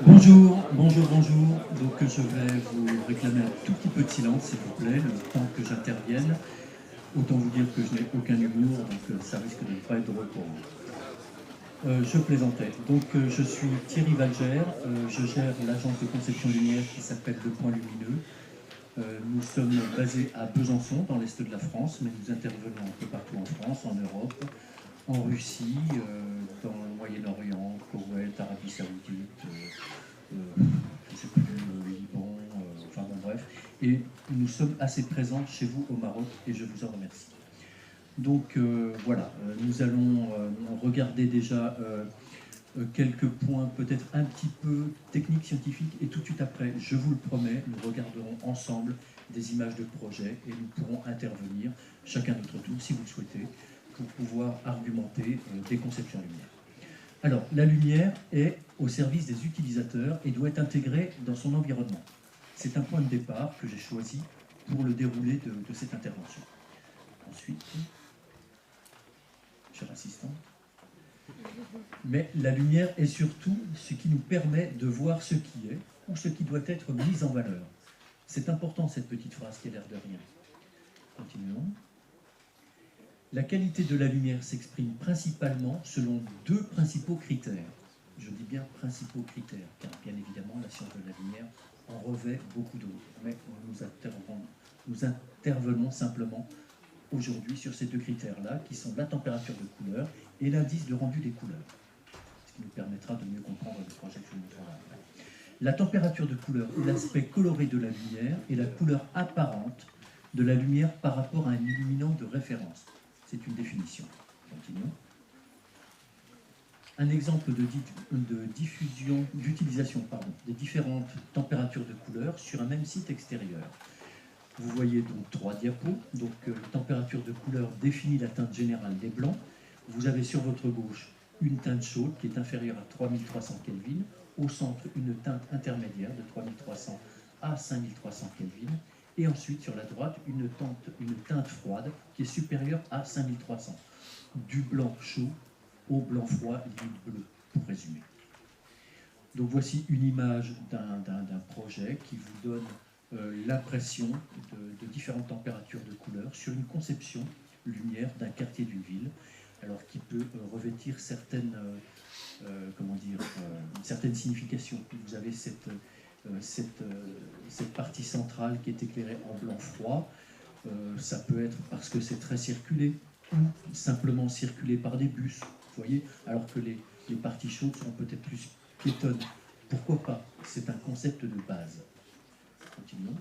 Bonjour, bonjour, bonjour. Donc je vais vous réclamer un tout petit peu de silence, s'il vous plaît, le temps que j'intervienne. Autant vous dire que je n'ai aucun humour, donc ça risque de ne pas être drôle pour vous. Je plaisantais. Donc je suis Thierry Valgère, je gère l'agence de conception lumière qui s'appelle Le Point Lumineux. Nous sommes basés à Besançon, dans l'est de la France, mais nous intervenons un peu partout en France, en Europe, en Russie, dans le Moyen-Orient, Koweït, Arabie Saoudite, je ne sais plus, Liban, enfin bon bref. Et nous sommes assez présents chez vous au Maroc et je vous en remercie. Donc voilà, nous allons regarder déjà quelques points peut-être un petit peu techniques, scientifiques, et tout de suite après, je vous le promets, nous regarderons ensemble des images de projet et nous pourrons intervenir, chacun notre tour, si vous le souhaitez, pour pouvoir argumenter des conceptions lumière. Alors, la lumière est au service des utilisateurs et doit être intégrée dans son environnement. C'est un point de départ que j'ai choisi pour le déroulé de cette intervention. Ensuite, cher assistant, mais la lumière est surtout ce qui nous permet de voir ce qui est ou ce qui doit être mis en valeur. C'est important cette petite phrase qui a l'air de rien. Continuons. La qualité de la lumière s'exprime principalement selon deux principaux critères. Je dis bien principaux critères, car bien évidemment la science de la lumière en revêt beaucoup d'autres. Mais nous intervenons simplement aujourd'hui sur ces deux critères-là, qui sont la température de couleur et l'indice de rendu des couleurs, ce qui nous permettra de mieux comprendre le projet que je vous montre là. La température de couleur est l'aspect coloré de la lumière et la couleur apparente de la lumière par rapport à un illuminant de référence. C'est une définition. Continuons. Un exemple de diffusion, d'utilisation des différentes températures de couleur sur un même site extérieur. Vous voyez donc trois diapos. Donc température de couleur définit la teinte générale des blancs. Vous avez sur votre gauche une teinte chaude qui est inférieure à 3300 Kelvin. Au centre, une teinte intermédiaire de 3300 à 5300 Kelvin. Et ensuite, sur la droite, une teinte froide qui est supérieure à 5300. Du blanc chaud au blanc froid, limite bleu, pour résumer. Donc voici une image d'un projet qui vous donne l'impression de différentes températures de couleur sur une conception lumière d'un quartier d'une ville, alors qui peut revêtir certaines significations. Vous avez cette partie centrale qui est éclairée en blanc froid. Ça peut être parce que c'est très circulé, ou simplement circulé par des bus, vous voyez, alors que les parties chaudes seront peut-être plus piétonnes. Pourquoi pas? C'est un concept de base. Continuons.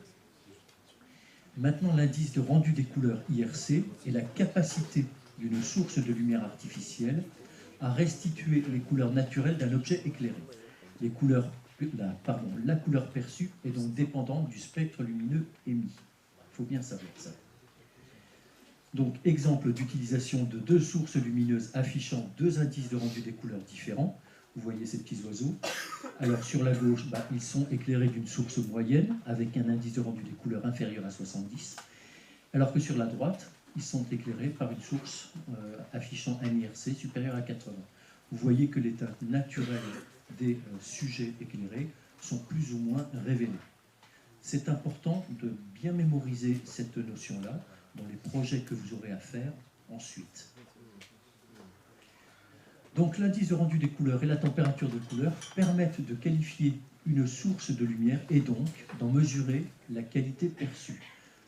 Maintenant, l'indice de rendu des couleurs IRC est la capacité d'une source de lumière artificielle à restituer les couleurs naturelles d'un objet éclairé. La couleur perçue est donc dépendante du spectre lumineux émis. Il faut bien savoir ça. Donc, exemple d'utilisation de deux sources lumineuses affichant deux indices de rendu des couleurs différents. Vous voyez ces petits oiseaux. Alors, sur la gauche, ils sont éclairés d'une source moyenne, avec un indice de rendu des couleurs inférieur à 70. Alors que sur la droite, ils sont éclairés par une source affichant un IRC supérieur à 80. Vous voyez que les teintes naturelles des sujets éclairés sont plus ou moins révélées. C'est important de bien mémoriser cette notion-là dans les projets que vous aurez à faire ensuite. Donc l'indice de rendu des couleurs et la température de couleur permettent de qualifier une source de lumière et donc d'en mesurer la qualité perçue,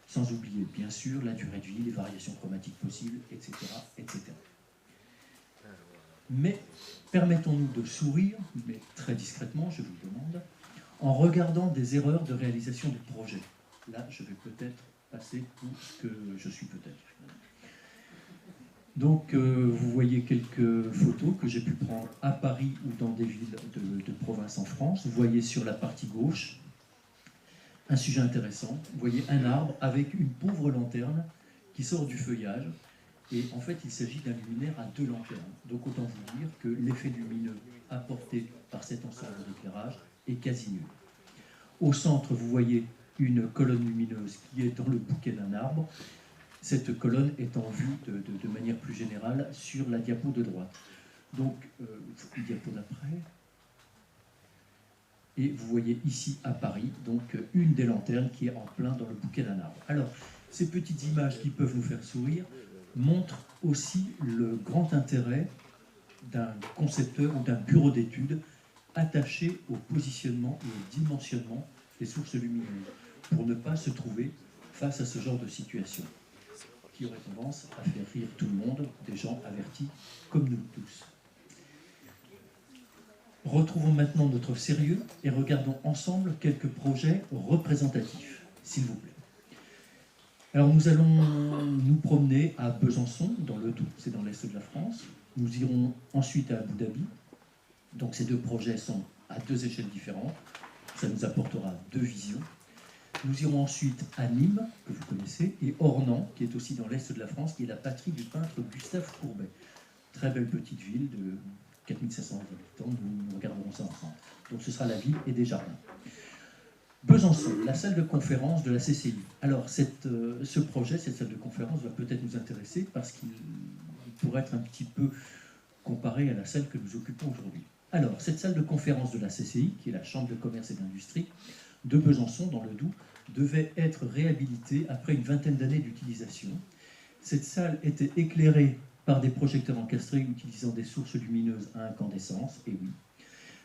sans oublier bien sûr la durée de vie, les variations chromatiques possibles, etc. etc. Mais permettons-nous de sourire, mais très discrètement, je vous le demande, en regardant des erreurs de réalisation du projet. Là, je vais peut-être passer pour ce que je suis peut-être. Donc, vous voyez quelques photos que j'ai pu prendre à Paris ou dans des villes de province en France. Vous voyez sur la partie gauche un sujet intéressant. Vous voyez un arbre avec une pauvre lanterne qui sort du feuillage. Et en fait, il s'agit d'un luminaire à deux lanternes. Donc, autant vous dire que l'effet lumineux apporté par cet ensemble d'éclairage est quasi nul. Au centre, vous voyez une colonne lumineuse qui est dans le bouquet d'un arbre. Cette colonne est en vue de manière plus générale sur la diapo de droite. Donc, diapo d'après. Et vous voyez ici à Paris, donc une des lanternes qui est en plein dans le bouquet d'un arbre. Alors, ces petites images qui peuvent nous faire sourire montrent aussi le grand intérêt d'un concepteur ou d'un bureau d'études attaché au positionnement et au dimensionnement des sources lumineuses, pour ne pas se trouver face à ce genre de situation qui aurait tendance à faire rire tout le monde, des gens avertis comme nous tous. Retrouvons maintenant notre sérieux et regardons ensemble quelques projets représentatifs, s'il vous plaît. Alors nous allons nous promener à Besançon, dans le Doubs, c'est dans l'est de la France. Nous irons ensuite à Abu Dhabi. Donc ces deux projets sont à deux échelles différentes. Ça nous apportera deux visions. Nous irons ensuite à Nîmes, que vous connaissez, et Ornans, qui est aussi dans l'est de la France, qui est la patrie du peintre Gustave Courbet. Très belle petite ville de 4500 habitants, nous regarderons ça ensemble. Donc ce sera la ville et des jardins. Besançon, la salle de conférence de la CCI. Alors ce projet, cette salle de conférence va peut-être nous intéresser parce qu'il pourrait être un petit peu comparé à la salle que nous occupons aujourd'hui. Alors, cette salle de conférence de la CCI, qui est la Chambre de commerce et d'industrie de Besançon, dans le Doubs, devait être réhabilitée après une vingtaine d'années d'utilisation. Cette salle était éclairée par des projecteurs encastrés utilisant des sources lumineuses à incandescence, et oui.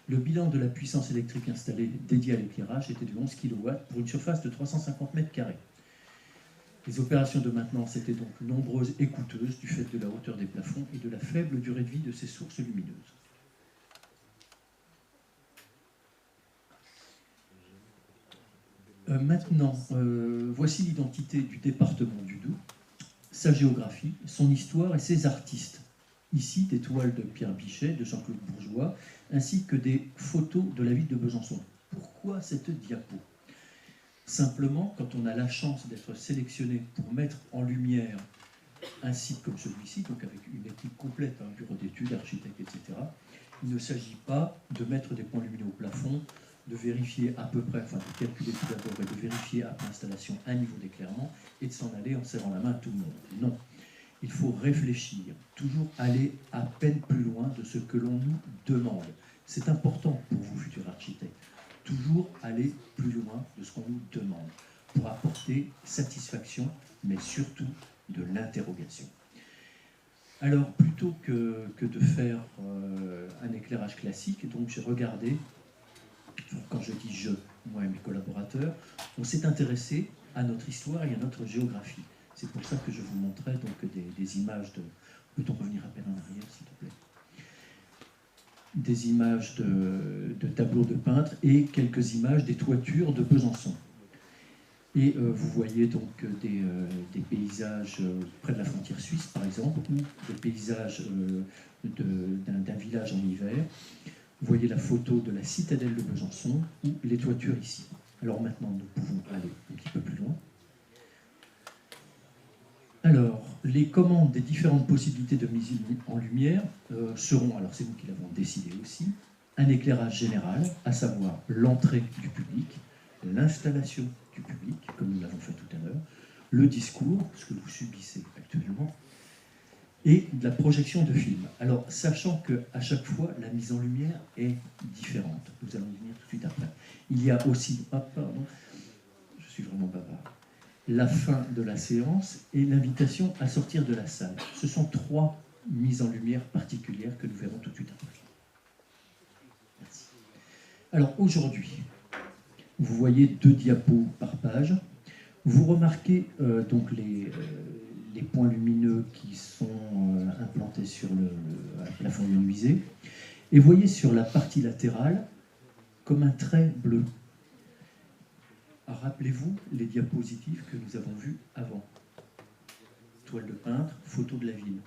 Le bilan de la puissance électrique installée dédiée à l'éclairage était de 11 kW pour une surface de 350 m². Les opérations de maintenance étaient donc nombreuses et coûteuses du fait de la hauteur des plafonds et de la faible durée de vie de ces sources lumineuses. Maintenant, voici l'identité du département du Doubs, sa géographie, son histoire et ses artistes. Ici, des toiles de Pierre Bichet, de Jean-Claude Bourgeois, ainsi que des photos de la ville de Besançon. Pourquoi cette diapo ? Simplement, quand on a la chance d'être sélectionné pour mettre en lumière un site comme celui-ci, donc avec une équipe complète, un bureau d'études, architecte, etc., il ne s'agit pas de mettre des points lumineux au plafond, de vérifier à peu près, enfin de calculer tout d'abord et de vérifier après installation un niveau d'éclairement et de s'en aller en serrant la main à tout le monde. Non. Il faut réfléchir, toujours aller à peine plus loin de ce que l'on nous demande. C'est important pour vous, futurs architectes. Toujours aller plus loin de ce qu'on nous demande pour apporter satisfaction, mais surtout de l'interrogation. Alors, plutôt que de faire un éclairage classique, donc j'ai regardé, quand je dis je, moi et mes collaborateurs, on s'est intéressé à notre histoire et à notre géographie. C'est pour ça que je vous montrais donc des images de... Peut-on revenir à peine en arrière, s'il te plaît ? Des images de tableaux de peintres et quelques images des toitures de Besançon. Et vous voyez donc des paysages près de la frontière suisse, par exemple, ou des paysages d'un village en hiver. Vous voyez la photo de la citadelle de Besançon ou les toitures ici. Alors maintenant, nous pouvons aller un petit peu plus loin. Alors, les commandes des différentes possibilités de mise en lumière seront, alors c'est nous qui l'avons décidé aussi, un éclairage général, à savoir l'entrée du public, l'installation du public, comme nous l'avons fait tout à l'heure, le discours, ce que vous subissez actuellement, et de la projection de films. Alors, sachant qu'à chaque fois, la mise en lumière est différente. Nous allons y venir tout de suite après. Il y a aussi... Ah, pardon, je suis vraiment bavard. La fin de la séance et l'invitation à sortir de la salle. Ce sont trois mises en lumière particulières que nous verrons tout de suite après. Merci. Alors aujourd'hui, vous voyez 2 diapos par page. Vous remarquez donc les points lumineux qui sont implantés sur le plafond menuisé. Et vous voyez sur la partie latérale comme un trait bleu. Rappelez-vous les diapositives que nous avons vues avant. Toile de peintre, photo de la ville.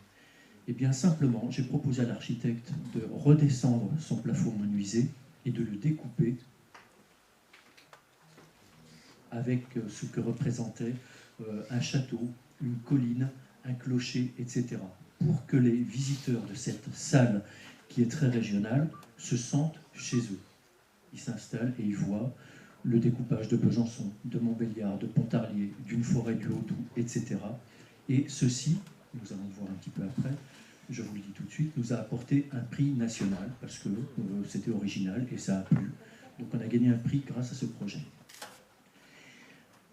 Eh bien simplement, j'ai proposé à l'architecte de redescendre son plafond menuisé et de le découper avec ce que représentait un château, une colline, un clocher, etc. pour que les visiteurs de cette salle qui est très régionale se sentent chez eux. Ils s'installent et ils voient le découpage de Besançon, de Montbéliard, de Pontarlier, d'une forêt du Haut-Doubs, etc. Et ceci, nous allons le voir un petit peu après, je vous le dis tout de suite, nous a apporté un prix national parce que c'était original et ça a plu. Donc on a gagné un prix grâce à ce projet.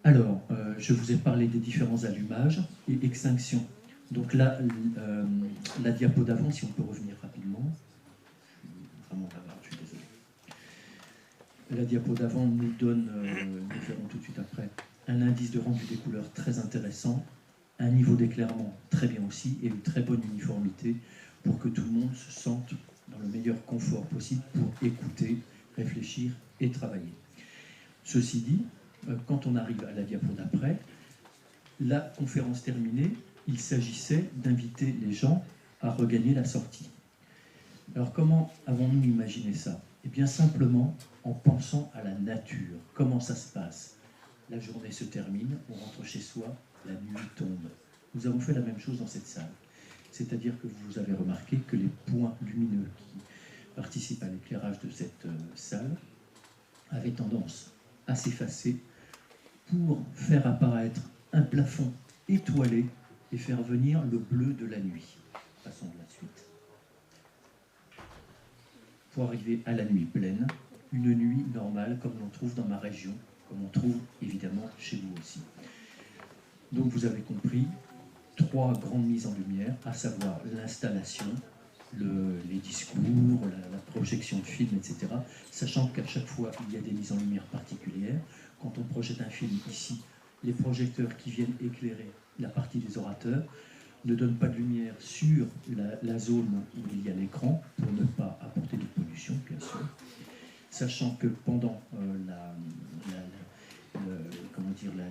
Alors, je vous ai parlé des différents allumages et extinctions. Donc là, la diapo d'avant, si on peut revenir rapidement. Je suis vraiment bavard, je suis désolé. La diapo d'avant nous donne, nous verrons tout de suite après, un indice de rendu des couleurs très intéressant, un niveau d'éclairement très bien aussi, et une très bonne uniformité pour que tout le monde se sente dans le meilleur confort possible pour écouter, réfléchir et travailler. Ceci dit, quand on arrive à la diapo d'après, la conférence terminée, il s'agissait d'inviter les gens à regagner la sortie. Alors comment avons-nous imaginé ça? Eh bien simplement en pensant à la nature. Comment ça se passe? La journée se termine, on rentre chez soi, la nuit tombe. Nous avons fait la même chose dans cette salle. C'est-à-dire que vous avez remarqué que les points lumineux qui participent à l'éclairage de cette salle avaient tendance à s'effacer pour faire apparaître un plafond étoilé et faire venir le bleu de la nuit. Passons à la suite. Pour arriver à la nuit pleine, une nuit normale comme l'on trouve dans ma région, comme on trouve évidemment chez vous aussi. Donc vous avez compris, 3 grandes mises en lumière, à savoir l'installation, les discours, la projection de film, etc. Sachant qu'à chaque fois, il y a des mises en lumière particulières. Quand on projette un film ici, les projecteurs qui viennent éclairer la partie des orateurs ne donnent pas de lumière sur la zone où il y a l'écran, pour ne pas apporter de pollution, bien sûr. Sachant que pendant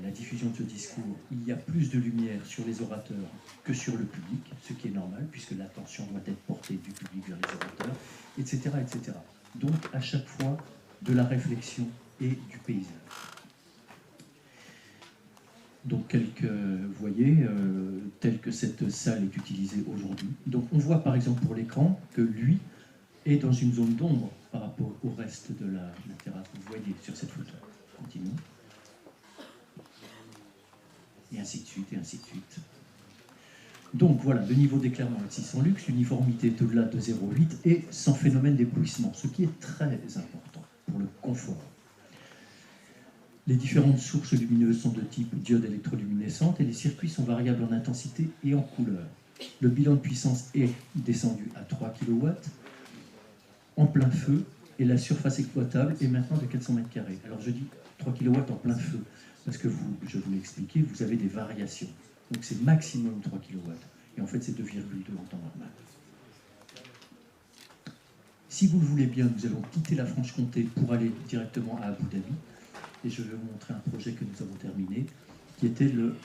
la diffusion de ce discours, il y a plus de lumière sur les orateurs que sur le public, ce qui est normal, puisque l'attention doit être portée du public vers les orateurs, etc., etc. Donc, à chaque fois, de la réflexion et du paysage. Donc, vous voyez, telle que cette salle est utilisée aujourd'hui. Donc, on voit par exemple pour l'écran que lui est dans une zone d'ombre par rapport au reste de la terrasse. Vous voyez sur cette photo. Continuons. Et ainsi de suite, et ainsi de suite. Donc voilà, le niveau d'éclairement est sans luxe, l'uniformité est au-delà de 0,8 et sans phénomène d'éblouissement, ce qui est très important pour le confort. Les différentes sources lumineuses sont de type diode électroluminescente et les circuits sont variables en intensité et en couleur. Le bilan de puissance est descendu à 3 kW en plein feu et la surface exploitable est maintenant de 400 m². Alors je dis 3 kW en plein feu parce que je vous l'ai expliqué, vous avez des variations. Donc c'est maximum 3 kW. Et en fait c'est 2,2 en temps normal. Si vous le voulez bien, nous allons quitter la Franche-Comté pour aller directement à Abu Dhabi. Et je vais vous montrer un projet que nous avons terminé, qui était le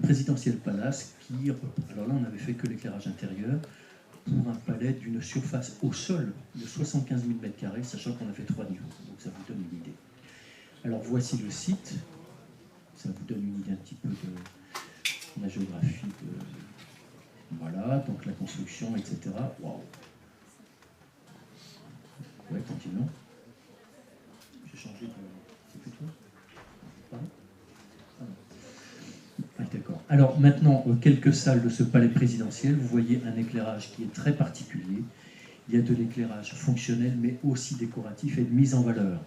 Présidentiel Palace, qui, alors là on n'avait fait que l'éclairage intérieur, pour un palais d'une surface au sol de 75 000 m², sachant qu'on a fait 3 niveaux. Donc ça vous donne une idée. Alors voici le site, ça vous donne une idée un petit peu de la géographie, voilà, donc la construction, etc. Waouh. Ouais, continuons. J'ai changé de... C'est plus toi? Pardon? Ah, d'accord. Alors maintenant, quelques salles de ce palais présidentiel, vous voyez un éclairage qui est très particulier. Il y a de l'éclairage fonctionnel, mais aussi décoratif et de mise en valeur.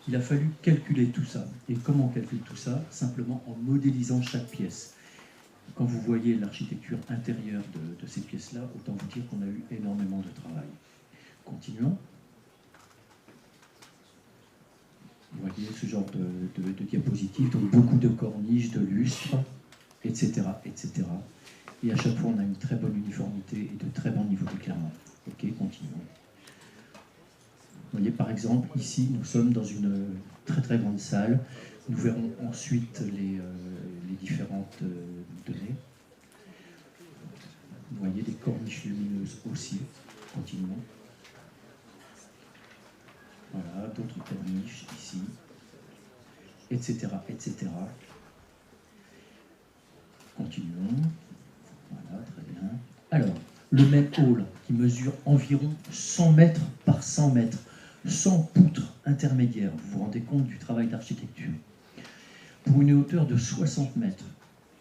Il a fallu calculer tout ça. Et comment on calcule tout ça? Simplement en modélisant chaque pièce. Quand vous voyez l'architecture intérieure de ces pièces-là, autant vous dire qu'on a eu énormément de travail. Continuons. Vous voyez ce genre de diapositive, donc beaucoup de corniches, de lustres, etc., etc. Et à chaque fois, on a une très bonne uniformité et de très bons niveaux d'éclairement. Ok, continuons. Vous voyez, par exemple, ici, nous sommes dans une très très grande salle. Nous verrons ensuite les différentes données. Vous voyez des corniches lumineuses aussi. Continuons. Voilà, d'autres corniches ici, etc., etc. Continuons. Voilà, très bien. Alors, le même hall qui mesure environ 100 mètres par 100 mètres, sans poutres intermédiaires. Vous vous rendez compte du travail d'architecture. Pour une hauteur de 60 mètres,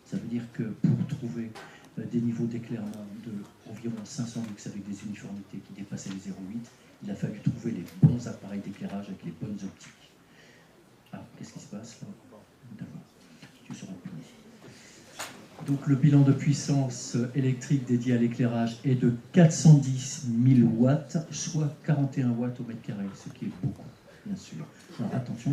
ça veut dire que pour trouver des niveaux d'éclairement de environ 500 lux avec des uniformités qui dépassaient les 0,8, il a fallu trouver les bons appareils d'éclairage avec les bonnes Donc le bilan de puissance électrique dédié à l'éclairage est de 410 000 watts, soit 41 watts au mètre carré, ce qui est beaucoup, bien sûr. Alors attention,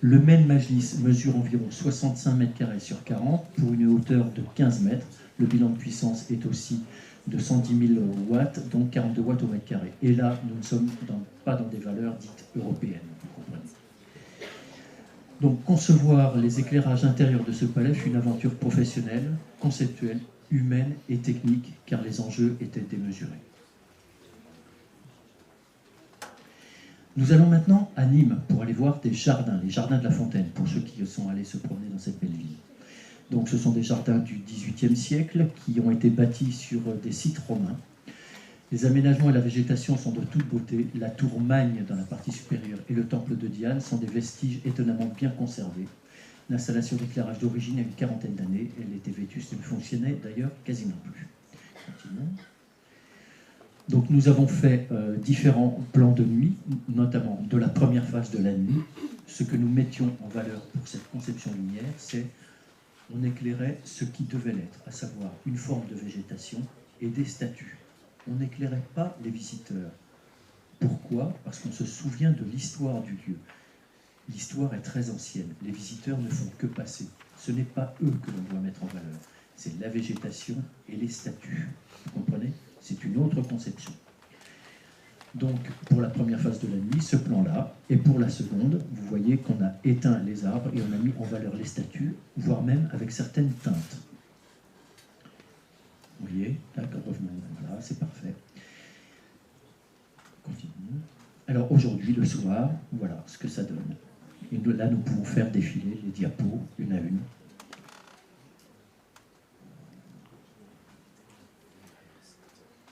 le Main Majlis mesure environ 65 mètres carrés sur 40 pour une hauteur de 15 mètres. Le bilan de puissance est aussi de 110 000 watts, donc 42 watts au mètre carré. Et là, nous ne sommes pas dans des valeurs dites européennes, vous comprenez. Donc concevoir les éclairages intérieurs de ce palais fut une aventure professionnelle, conceptuelle, humaine et technique, car les enjeux étaient démesurés. Nous allons maintenant à Nîmes pour aller voir des jardins, les jardins de la Fontaine, pour ceux qui sont allés se promener dans cette belle ville. Donc ce sont des jardins du XVIIIe siècle qui ont été bâtis sur des sites romains. Les aménagements et la végétation sont de toute beauté. La tour Magne dans la partie supérieure et le temple de Diane sont des vestiges étonnamment bien conservés. L'installation d'éclairage d'origine a une quarantaine d'années. Elle était vétuste et ne fonctionnait d'ailleurs quasiment plus. Continuons. Donc nous avons fait différents plans de nuit, notamment de la première phase de la nuit. Ce que nous mettions en valeur pour cette conception lumière, c'est on éclairait ce qui devait l'être, à savoir une forme de végétation et des statues. On n'éclairait pas les visiteurs. Pourquoi? Parce qu'on se souvient de l'histoire du lieu. L'histoire est très ancienne. Les visiteurs ne font que passer. Ce n'est pas eux que l'on doit mettre en valeur. C'est la végétation et les statues. Vous comprenez? C'est une autre conception. Donc, pour la première phase de la nuit, ce plan-là, et pour la seconde, vous voyez qu'on a éteint les arbres et on a mis en valeur les statues, voire même avec certaines teintes. Vous voyez, là, revenons, voilà, c'est parfait. Continuons. Alors aujourd'hui, le soir, voilà ce que ça donne. Et là, nous pouvons faire défiler les diapos, une à une.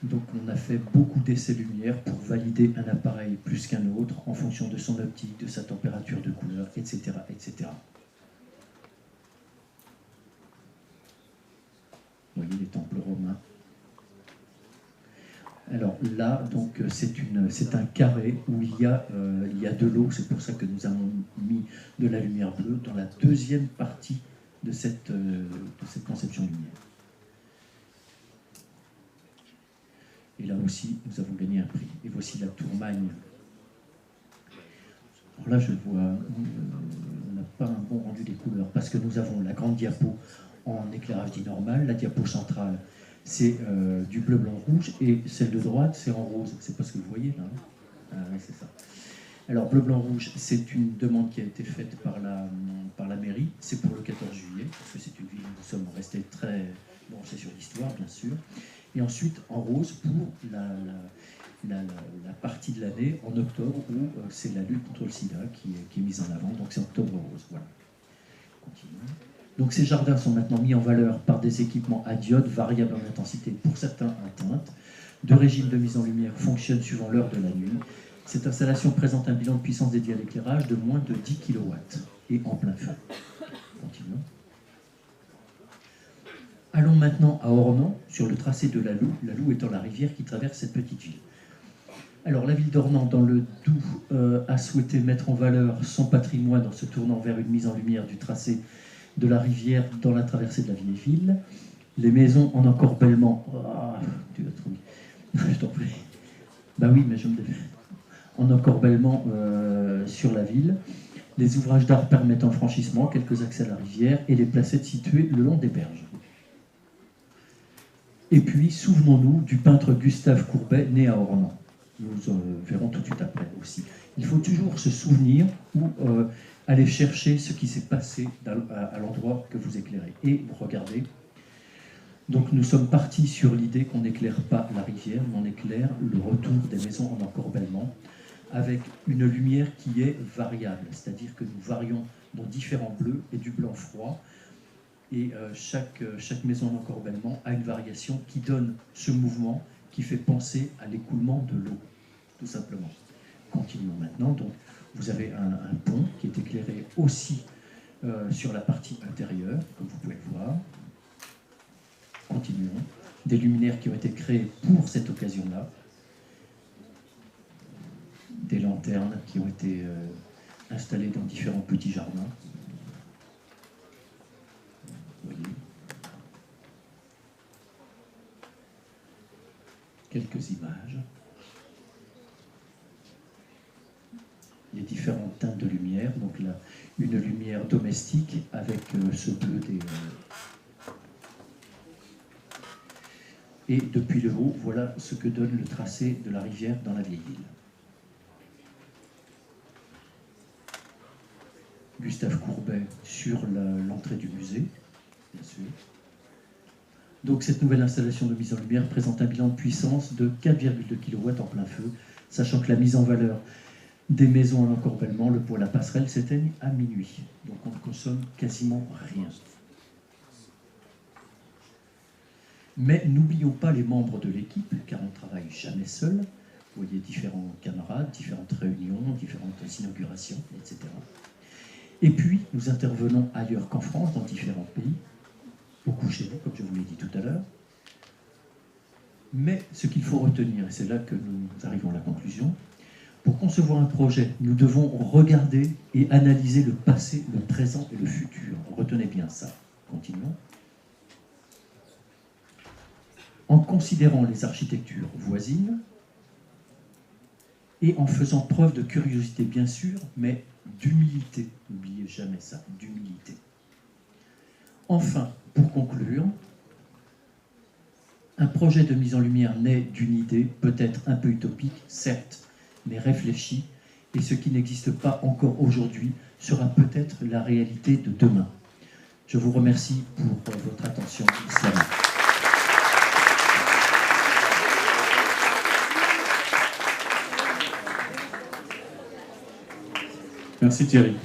Donc on a fait beaucoup d'essais lumière pour valider un appareil plus qu'un autre en fonction de son optique, de sa température de couleur, etc. etc. Vous voyez les temples romains. Alors là, donc c'est un carré où il y a de l'eau, c'est pour ça que nous avons mis de la lumière bleue dans la deuxième partie de cette conception lumière. Et là aussi, nous avons gagné un prix. Et voici la tour Magne. Alors là, je vois, on n'a pas un bon rendu des couleurs, parce que nous avons la grande diapo en éclairage dit normal, la diapo centrale, c'est du bleu, blanc, rouge, et celle de droite, c'est en rose. C'est pas ce que vous voyez là, hein? Ah oui, c'est ça. Alors, bleu, blanc, rouge, c'est une demande qui a été faite par la mairie. C'est pour le 14 juillet, parce que c'est une ville où nous sommes restés très branchés sur l'histoire, bien sûr. Et ensuite, en rose, pour la partie de l'année, en octobre, où c'est la lutte contre le sida qui est mise en avant. Donc, c'est octobre rose. Voilà. Continuons. Donc, ces jardins sont maintenant mis en valeur par des équipements à diode, variables en intensité, pour certains en teinte. Deux régimes de mise en lumière fonctionnent suivant l'heure de la nuit. Cette installation présente un bilan de puissance dédié à l'éclairage de moins de 10 kW et en plein feu. Continuons. Allons maintenant à Ornans, sur le tracé de la Loue étant la rivière qui traverse cette petite ville. Alors, la ville d'Ornans, dans le Doubs, a souhaité mettre en valeur son patrimoine en se tournant vers une mise en lumière du tracé de la rivière dans la traversée de la vieille ville. Les maisons en encorbellement... Oh, tu vas trouver. Je t'en prie. Ben oui, mais je me défais. En encorbellement sur la ville. Les ouvrages d'art permettant le franchissement, quelques accès à la rivière et les placettes situées le long des berges. Et puis, souvenons-nous du peintre Gustave Courbet, né à Ornans. Nous verrons tout de suite après aussi. Il faut toujours se souvenir ou aller chercher ce qui s'est passé à l'endroit que vous éclairez. Et regardez, donc nous sommes partis sur l'idée qu'on n'éclaire pas la rivière, mais on éclaire le retour des maisons en encorbellement, avec une lumière qui est variable, c'est-à-dire que nous varions dans différents bleus et du blanc froid, et chaque maison en encorbellement a une variation qui donne ce mouvement qui fait penser à l'écoulement de l'eau, tout simplement. Continuons maintenant. Donc, vous avez un pont qui est éclairé aussi sur la partie intérieure, comme vous pouvez le voir. Continuons. Des luminaires qui ont été créés pour cette occasion-là. Des lanternes qui ont été installées dans différents petits jardins. Vous voyez. quelques images. Les différentes teintes de lumière, donc là, une lumière domestique avec ce bleu des... Et depuis le haut, voilà ce que donne le tracé de la rivière dans la vieille ville. Gustave Courbet sur l'entrée du musée, bien sûr. Donc cette nouvelle installation de mise en lumière présente un bilan de puissance de 4,2 kW en plein feu, sachant que la mise en valeur des maisons à l'encorbellement, le poêle, la passerelle s'éteignent à minuit. Donc on ne consomme quasiment rien. Mais n'oublions pas les membres de l'équipe, car on ne travaille jamais seul. Vous voyez différents camarades, différentes réunions, différentes inaugurations, etc. Et puis, nous intervenons ailleurs qu'en France, dans différents pays, beaucoup chez vous, comme je vous l'ai dit tout à l'heure. Mais ce qu'il faut retenir, et c'est là que nous arrivons à la conclusion, pour concevoir un projet, nous devons regarder et analyser le passé, le présent et le futur. Retenez bien ça. Continuons. En considérant les architectures voisines et en faisant preuve de curiosité, bien sûr, mais d'humilité. N'oubliez jamais ça, d'humilité. Enfin, pour conclure, un projet de mise en lumière naît d'une idée, peut-être un peu utopique, certes, mais réfléchie, et ce qui n'existe pas encore aujourd'hui sera peut-être la réalité de demain. Je vous remercie pour votre attention islamique. Merci Thierry.